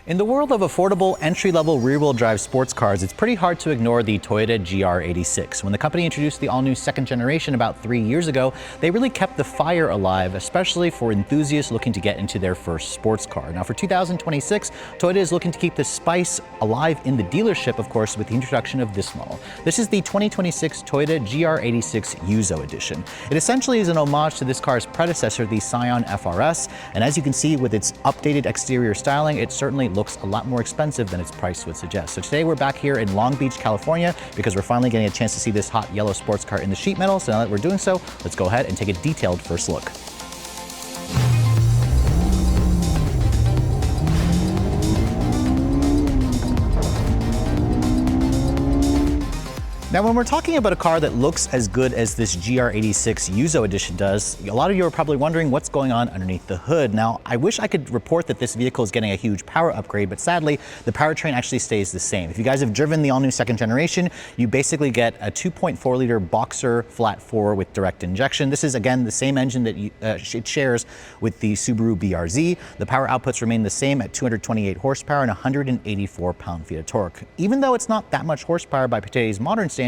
In the world of affordable, entry-level rear-wheel drive sports cars, it's pretty hard to ignore the Toyota GR86. When the company introduced the all-new second generation about 3 years ago, they really kept the fire alive, especially for enthusiasts looking to get into their first sports car. Now for 2026, Toyota is looking to keep the spice alive in the dealership, of course, with the introduction of this model. This is the 2026 Toyota GR86 Yuzu edition. It essentially is an homage to this car's predecessor, the Scion FRS, and as you can see with its updated exterior styling, it certainly looks a lot more expensive than its price would suggest. So today we're back here in Long Beach, California, because we're finally getting a chance to see this hot yellow sports car in the sheet metal. So now that we're doing so, let's go ahead and take a detailed first look. Now, when we're talking about a car that looks as good as this GR86 Yuzu edition does, a lot of you are probably wondering what's going on underneath the hood. Now, I wish I could report that this vehicle is getting a huge power upgrade, but sadly, the powertrain actually stays the same. If you guys have driven the all-new second generation, you basically get a 2.4-liter Boxer flat 4 with direct injection. This is, again, the same engine that it shares with the Subaru BRZ. The power outputs remain the same at 228 horsepower and 184 pound-feet of torque. Even though it's not that much horsepower by today's modern standards,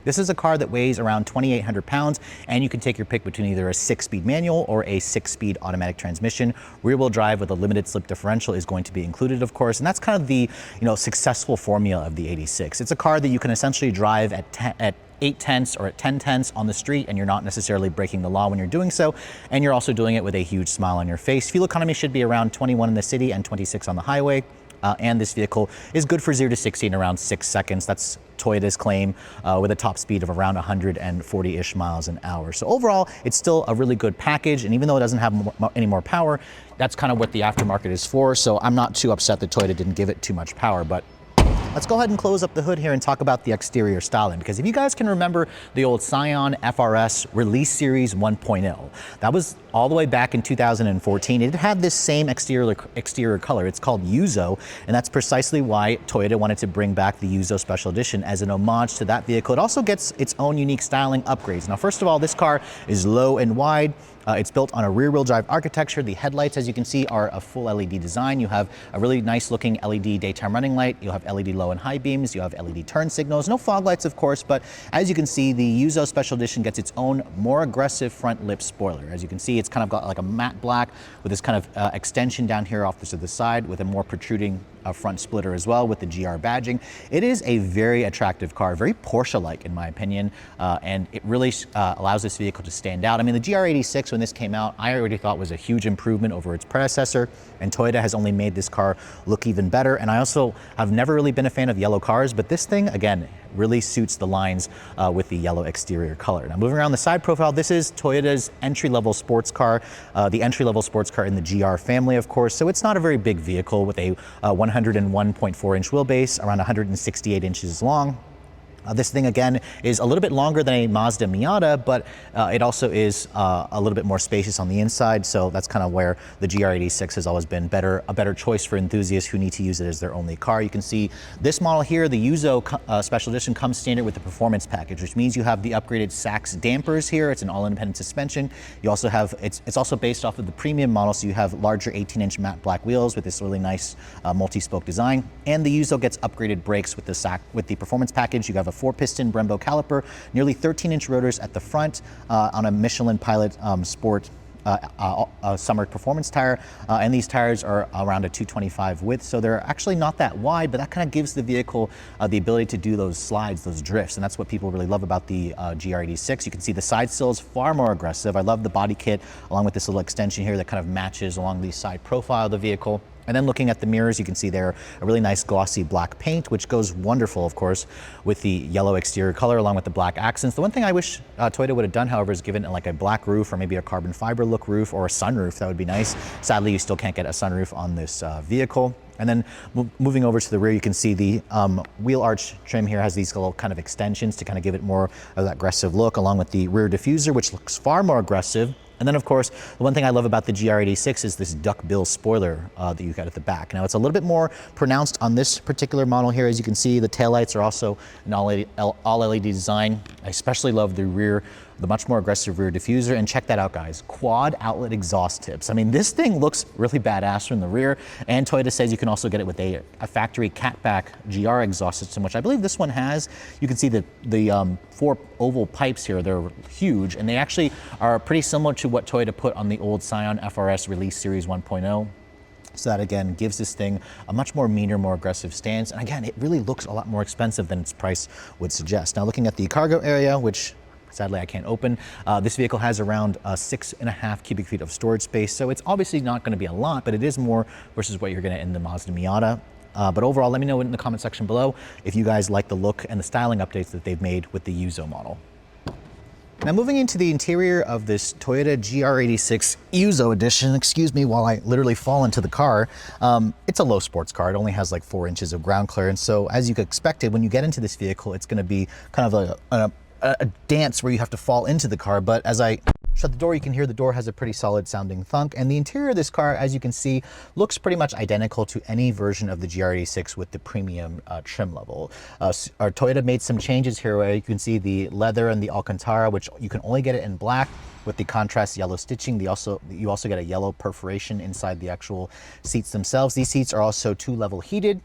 this is a car that weighs around 2,800 pounds, and you can take your pick between either a 6-speed manual or a 6-speed automatic transmission. Rear-wheel drive with a limited slip differential is going to be included, of course, and that's kind of the successful formula of the 86. It's a car that you can essentially drive at 8/10 or at 10/10 on the street, and you're not necessarily breaking the law when you're doing so, and you're also doing it with a huge smile on your face. Fuel economy should be around 21 in the city and 26 on the highway. And this vehicle is good for 0 to 60 in around 6 seconds. That's Toyota's claim, with a top speed of around 140-ish miles an hour. So overall, it's still a really good package. And even though it doesn't have any more power, that's kind of what the aftermarket is for. So I'm not too upset that Toyota didn't give it too much power. But let's go ahead and close up the hood here and talk about the exterior styling, because if you guys can remember the old Scion FRS Release Series 1.0, that was all the way back in 2014. It had this same exterior color. It's called Yuzu, and that's precisely why Toyota wanted to bring back the Yuzu Special Edition as an homage to that vehicle. It also gets its own unique styling upgrades. Now, first of all, this car is low and wide. It's built on a rear-wheel drive architecture. The headlights, as you can see, are a full LED design. You have a really nice-looking LED daytime running light. You'll have LED low and high beams. You have LED turn signals. No fog lights, of course, but as you can see, the Yuzu Special Edition gets its own more aggressive front lip spoiler. As you can see, it's kind of got like a matte black with this kind of extension down here off to the side with a more protruding front splitter as well with the GR badging. It is a very attractive car, very Porsche-like in my opinion, and it really allows this vehicle to stand out. I mean, the GR86, when this came out, I already thought was a huge improvement over its predecessor, and Toyota has only made this car look even better. And I also have never really been a fan of yellow cars, but this thing, again, really suits the lines with the yellow exterior color. Now, moving around the side profile, this is Toyota's entry-level sports car, the entry-level sports car in the GR family, of course. So it's not a very big vehicle with a 101.4-inch wheelbase, around 168 inches long. This thing, again, is a little bit longer than a Mazda Miata, but it also is a little bit more spacious on the inside, so that's kind of where the GR86 has always been a better choice for enthusiasts who need to use it as their only car. You can see this model here, the Yuzu Special Edition, comes standard with the performance package, which means you have the upgraded Sachs dampers here. It's an all-independent suspension. You also have, it's also based off of the premium model, so you have larger 18-inch matte black wheels with this really nice multi-spoke design. And the Yuzu gets upgraded brakes with the performance package. You have a 4-piston Brembo caliper, nearly 13-inch rotors at the front on a Michelin Pilot Sport summer performance tire, and these tires are around a 225 width, so they're actually not that wide, but that kind of gives the vehicle the ability to do those slides, those drifts, and that's what people really love about the GR86. You can see the side sill is far more aggressive. I love the body kit along with this little extension here that kind of matches along the side profile of the vehicle. And then looking at the mirrors, you can see there a really nice glossy black paint, which goes wonderful, of course, with the yellow exterior color along with the black accents. The one thing I wish Toyota would have done, however, is given like a black roof or maybe a carbon fiber look roof or a sunroof. That would be nice. Sadly, you still can't get a sunroof on this vehicle. And then moving over to the rear, you can see the wheel arch trim here has these little kind of extensions to kind of give it more of that aggressive look, along with the rear diffuser, which looks far more aggressive. And then, of course, the one thing I love about the GR86 is this duckbill spoiler that you got at the back. Now, it's a little bit more pronounced on this particular model here. As you can see, the taillights are also an all LED design. I especially love the rear the much more aggressive rear diffuser, and check that out, guys, quad outlet exhaust tips. I mean, this thing looks really badass from the rear, and Toyota says you can also get it with a factory catback GR exhaust system, which I believe this one has. You can see the 4 oval pipes here, they're huge, and they actually are pretty similar to what Toyota put on the old Scion FRS Release Series 1.0. So that, again, gives this thing a much more meaner, more aggressive stance. And again, it really looks a lot more expensive than its price would suggest. Now, looking at the cargo area, which sadly I can't open, this vehicle has around 6.5 cubic feet of storage space. So it's obviously not going to be a lot, but it is more versus what you're going to in the Mazda Miata. But overall, let me know in the comment section below if you guys like the look and the styling updates that they've made with the Yuzu model. Now, moving into the interior of this Toyota GR86 Yuzu edition, excuse me while I literally fall into the car, it's a low sports car. It only has like 4 inches of ground clearance. So as you expected, when you get into this vehicle, it's going to be kind of a dance where you have to fall into the car. But as I shut the door, you can hear the door has a pretty solid sounding thunk. And the interior of this car, as you can see, looks pretty much identical to any version of the GR86 with the premium trim level. Our Toyota made some changes here where you can see the leather and the Alcantara, which you can only get it in black with the contrast yellow stitching. You also get a yellow perforation inside the actual seats themselves. These seats are also 2-level heated.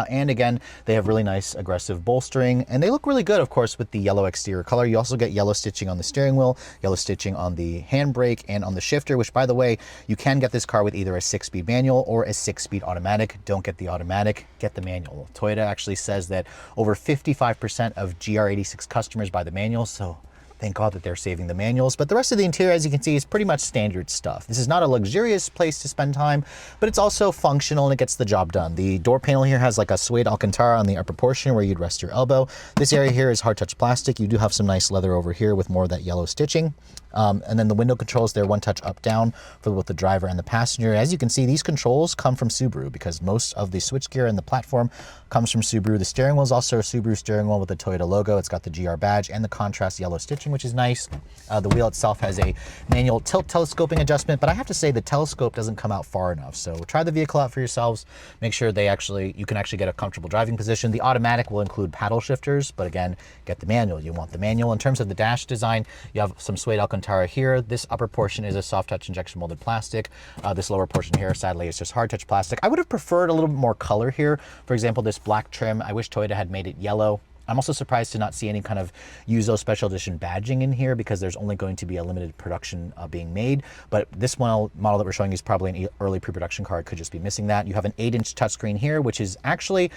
And again, they have really nice aggressive bolstering, and they look really good, of course, with the yellow exterior color. You also get yellow stitching on the steering wheel, yellow stitching on the handbrake and on the shifter, which, by the way, you can get this car with either a 6-speed manual or a 6-speed automatic. Don't get the automatic, get the manual. Toyota actually says that over 55% of GR86 customers buy the manual, so thank God that they're saving the manuals. But the rest of the interior, as you can see, is pretty much standard stuff. This is not a luxurious place to spend time, but it's also functional and it gets the job done. The door panel here has like a suede Alcantara on the upper portion where you'd rest your elbow. This area here is hard touch plastic. You do have some nice leather over here with more of that yellow stitching. And then the window controls, they're 1 touch up down for both the driver and the passenger. As you can see, these controls come from Subaru because most of the switchgear and the platform comes from Subaru. The steering wheel is also a Subaru steering wheel with the Toyota logo. It's got the GR badge and the contrast yellow stitching, which is nice. The wheel itself has a manual tilt telescoping adjustment, but I have to say the telescope doesn't come out far enough. So try the vehicle out for yourselves. Make sure you can actually get a comfortable driving position. The automatic will include paddle shifters, but again, get the manual. You want the manual. In terms of the dash design, you have some suede Alcantara here. This upper portion is a soft touch injection molded plastic. This lower portion here, sadly, is just hard touch plastic. I would have preferred a little bit more color here. For example, this black trim, I wish Toyota had made it yellow. I'm also surprised to not see any kind of Yuzu special edition badging in here because there's only going to be a limited production being made. But this model that we're showing you is probably an early pre-production car. It could just be missing that. You have an 8-inch touchscreen here, which is actually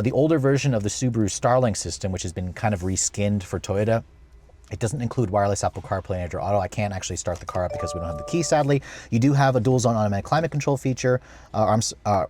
the older version of the Subaru Starlink system, which has been kind of reskinned for Toyota. It doesn't include wireless Apple CarPlay and Android Auto. I can't actually start the car up because we don't have the key, sadly. You do have a dual zone automatic climate control feature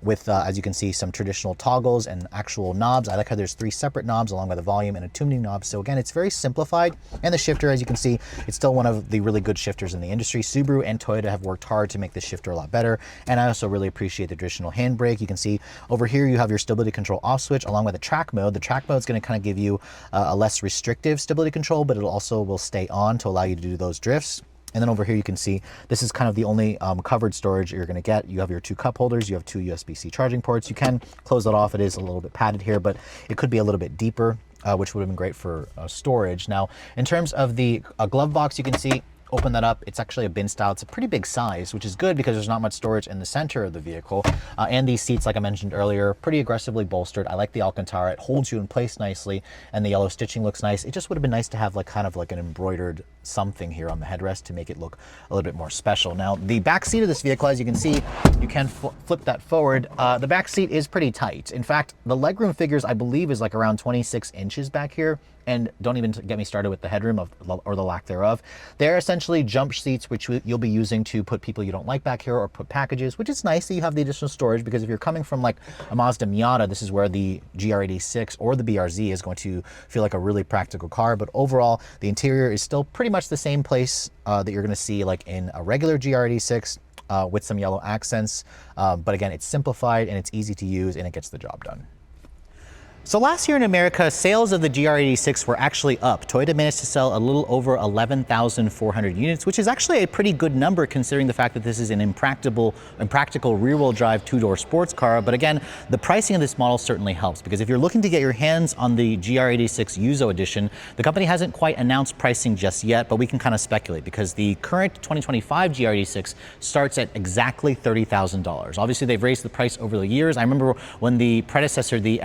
with, as you can see, some traditional toggles and actual knobs. I like how there's 3 separate knobs along with a volume and a tuning knob. So again, it's very simplified. And the shifter, as you can see, it's still one of the really good shifters in the industry. Subaru and Toyota have worked hard to make this shifter a lot better. And I also really appreciate the traditional handbrake. You can see over here, you have your stability control off switch along with a track mode. The track mode is going to kind of give you a less restrictive stability control, but it'll also will stay on to allow you to do those drifts. And then over here you can see this is kind of the only covered storage you're going to get. You have your 2 cup holders, you have 2 USB-C charging ports. You can close that off. It is a little bit padded here, but it could be a little bit deeper, which would have been great for storage. Now, in terms of the glove box, you can see, open that up, it's actually a bin style. It's a pretty big size, which is good because there's not much storage in the center of the vehicle. And these seats, like I mentioned earlier, pretty aggressively bolstered. I like the Alcantara. It holds you in place nicely, and the yellow stitching looks nice. It just would have been nice to have kind of an embroidered something here on the headrest to make it look a little bit more special. Now, the back seat of this vehicle, as you can see, you can flip that forward. The back seat is pretty tight. In fact, the legroom figures, I believe, is like around 26 inches back here. And don't even get me started with the headroom or the lack thereof. They're essentially jump seats, which you'll be using to put people you don't like back here or put packages, which is nice that you have the additional storage, because if you're coming from like a Mazda Miata, this is where the GR86 or the BRZ is going to feel like a really practical car. But overall, the interior is still pretty much the same place that you're going to see like in a regular GR86 with some yellow accents. But again, it's simplified and it's easy to use and it gets the job done. So last year in America, sales of the GR86 were actually up. Toyota managed to sell a little over 11,400 units, which is actually a pretty good number considering the fact that this is an impractical rear-wheel drive two-door sports car. But again, the pricing of this model certainly helps, because if you're looking to get your hands on the GR86 Yuzu edition, the company hasn't quite announced pricing just yet, but we can kind of speculate because the current 2025 GR86 starts at exactly $30,000. Obviously, they've raised the price over the years. I remember when the predecessor, the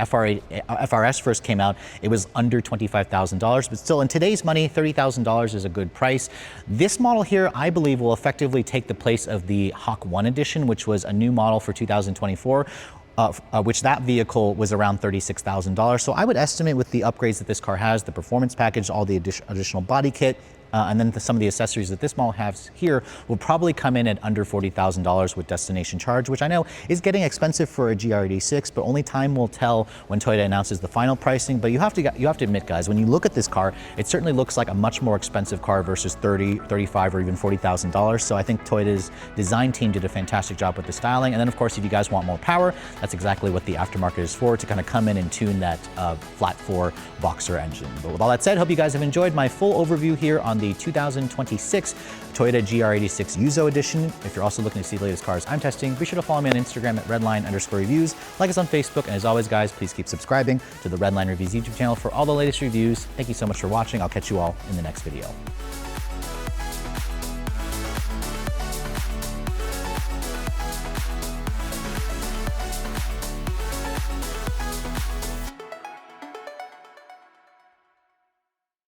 FRS first came out, it was under $25,000, but still in today's money, $30,000 is a good price. This model here, I believe, will effectively take the place of the Hawk 1 edition, which was a new model for 2024. Which that vehicle was around $36,000. So I would estimate with the upgrades that this car has, the performance package, all the additional body kit, and then some of the accessories that this model has here will probably come in at under $40,000 with destination charge, which I know is getting expensive for a GR86, but only time will tell when Toyota announces the final pricing. But you have to admit, guys, when you look at this car, it certainly looks like a much more expensive car versus $30,000, $35,000, or even $40,000. So I think Toyota's design team did a fantastic job with the styling. And then, of course, if you guys want more power, that's exactly what the aftermarket is for, to kind of come in and tune that flat 4 boxer engine. But with all that said, hope you guys have enjoyed my full overview here on the 2026 Toyota GR86 Yuzu edition. If you're also looking to see the latest cars I'm testing, be sure to follow me on Instagram at Redline_reviews. Like us on Facebook, and as always, guys, please keep subscribing to the Redline Reviews YouTube channel for all the latest reviews. Thank you so much for watching. I'll catch you all in the next video.